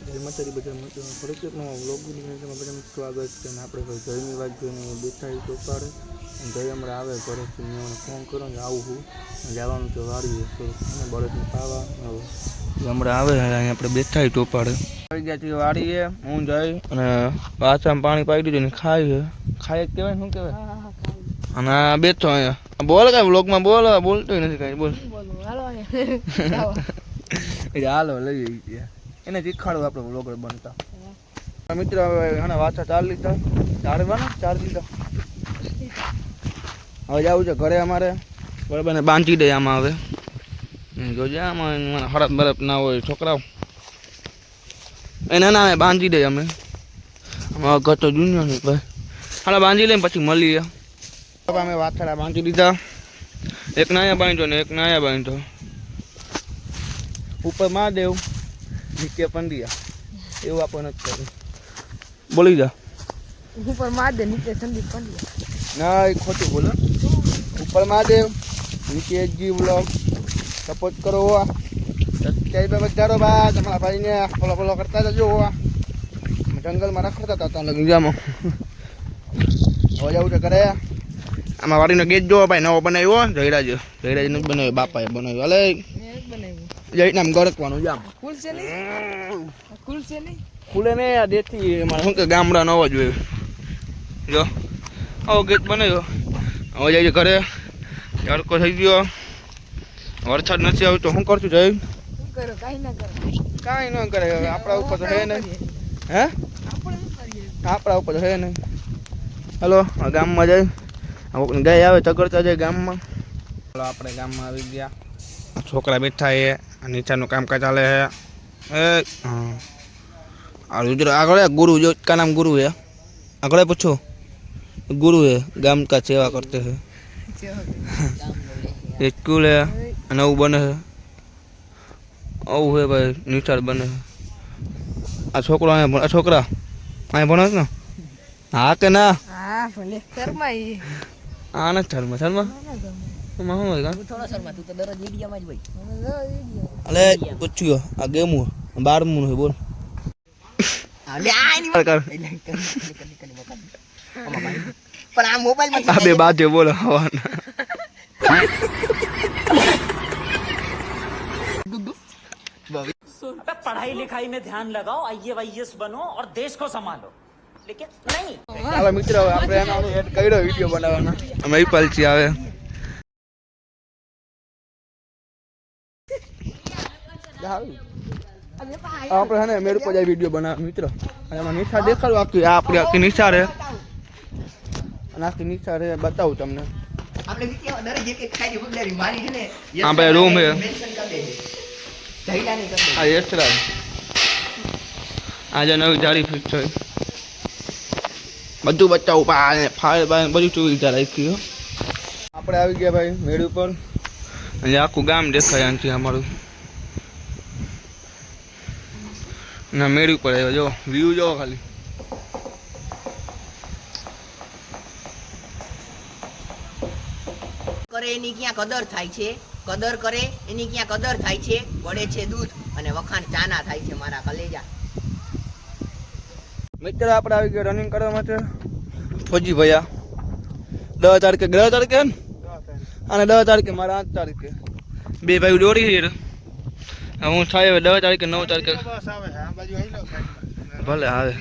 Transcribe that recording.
માતાજી બધા ફરજિયાતમાં વ્લોગની બધાનું સ્વાગત છે. અને આપણે જયની વાત જોઈને બેઠા એ ચોપાડે અને જય હમણાં આવે ઘરેથી મેં મને ફોન કર્યો ને આવું હું જવાનું છે વાળીએ તો અને બળદને પાવા હમણાં આવે અહીંયા આપણે બેઠા એ ચોપાડે આવી ગયા છીએ વાળીએ હું જઈ અને પાછામાં પાણી પાઈ દીધું ને ખાઈ જ કહેવાય શું કહેવાય. અને આ બેઠો અહીંયા બોલ કાંઈ વ્લોગમાં બોલતો નથી કાંઈ બોલ હાલો લઈ ગયા એને શીખવાડવું આપણે વ્લોગર બનતા. મિત્ર હવે આના વાછા 4 લીધા 4 લીધા હવે જવું છે ઘરે અમારે બરાબર ને બાંધી દે આમાં હવે જોજે આમાં હરફ બરફ ના હોય છોકરાઓ એને ના બાંધી દે અમે આમાં ઘર તો જૂન્યો નહીં ભાઈ હાલા બાંધી લઈને પછી મળીએ. અમે વાછડા બાંધી દીધા એક નાયા બાંધ્યો ને એક નાયા બાંધ્યો ઉપર મહાદેવ નીચે પંડિયા એવું આપણે નથી કર્યું બોલી જા ઉપર મહાદેવ નીચે સંદીપ પંડિયા ના એ ખોટું બોલો ઉપર મહાદેવ નીચે જી બ્લોગ સપોર્ટ કરો હોવા સબસ્ક્રાઈબ વધારો બા તમારા ભાઈને ફોલો કરતા જજો હોવા જંગલમાં રખડતા હતા લગીજામાં હવે જવું છે ઘરે. આમાં વાડીનો ગેટ જોવો ભાઈ નવો બનાવ્યો જયરાજ નથી બનાવ્યો બાપાએ બનાવ્યો હાલે જઈ નામ ગરકવાનું જામ ખુલે ને યાર દેથી મારે શું કે ગામડા નવો જોઈએ જો આવો ગેટ બનાવ્યો. હવે જાય ઘરે તડકો થઈ ગયો વરસાદ નથી આવતો શું કરશું જઈ કાંઈ ન કરે આપણા ઉપર તો હે નહીં હે આપણા ઉપર તો હે નહીં. હલો ગામમાં જાય ગાય આવે ચગડતા જાય ગામમાં. હલો આપણે ગામમાં આવી ગયા છોકરા બેઠા એ નીચાનું કામકાજ ચાલે છે. રુદ્ર આગળ गुरु जो का नाम गुरु है આગળ पूछो गुरु है गाम का सेवा करते हैं स्कूल है नव बने है आવું है भाई निशार बने है आ छोकरा आ छोकरा आ भणे ने हाँ के ना हां भले शर्मा ई आ ना शर्मा માં હું હોય થોડા શર્મા તું તો દરરોજ વિડિયોમાં જ હોય. અલે પૂછ્યો આ ગેમ 12મું હોય બોલ અલે આ ની કર પણ આ મોબાઈલ માં આ બે બાજે બોલો હવાના पढ़ाई लिखाई में ध्यान लगाओ आईएएस बनो और देश को संभालो लेकिन नहीं. ચાલો મિત્રો આપણે એનો એડ કર્યો વિડિયો બનાવવાનો અમે પલચી આવે આપણે હે ને મેળ પર જાય વિડીયો બનાવ મિત્રો અને એમાં નિશા દેખાડું આખી આ આપણી આખી નિશા રહે અને આખી નિશા રહે બતાવું તમને આપણે વિડિયો દરેક એક ખાઈ બગડારી મારી છે ને હા ભાઈ રૂમ હે મેન્શન કરી દે જઈલા નહીં કરી આ એસ્ટ્રા આજે નવી જાળી ફિક્સ થઈ બધું બતાવું પા ફાયર બાય બધું સુવિધા રાખી આપણે આવી ગયા ભાઈ મેળ ઉપર અને આખું ગામ દેખાય આનથી અમારું ના મેળ ઉપર આવ્યો જો વ્યૂ જો ખાલી કરે એની ક્યાં કદર થાય છે કદર કરે એની ક્યાં કદર થાય છે વળે છે દૂધ અને વખાણ ચાના થાય છે મારા કલેજા. મિત્ર આપણે આવી ગયા રનિંગ કરવા માટે ફોજી ભૈયા 10 તારીખે 10 તારીખે અને 10 તારીખે મારા 8 તારીખે બે ભાઈ દોડી છે હું થાય 10 તારીખે 9 તારીખે ભલે આવે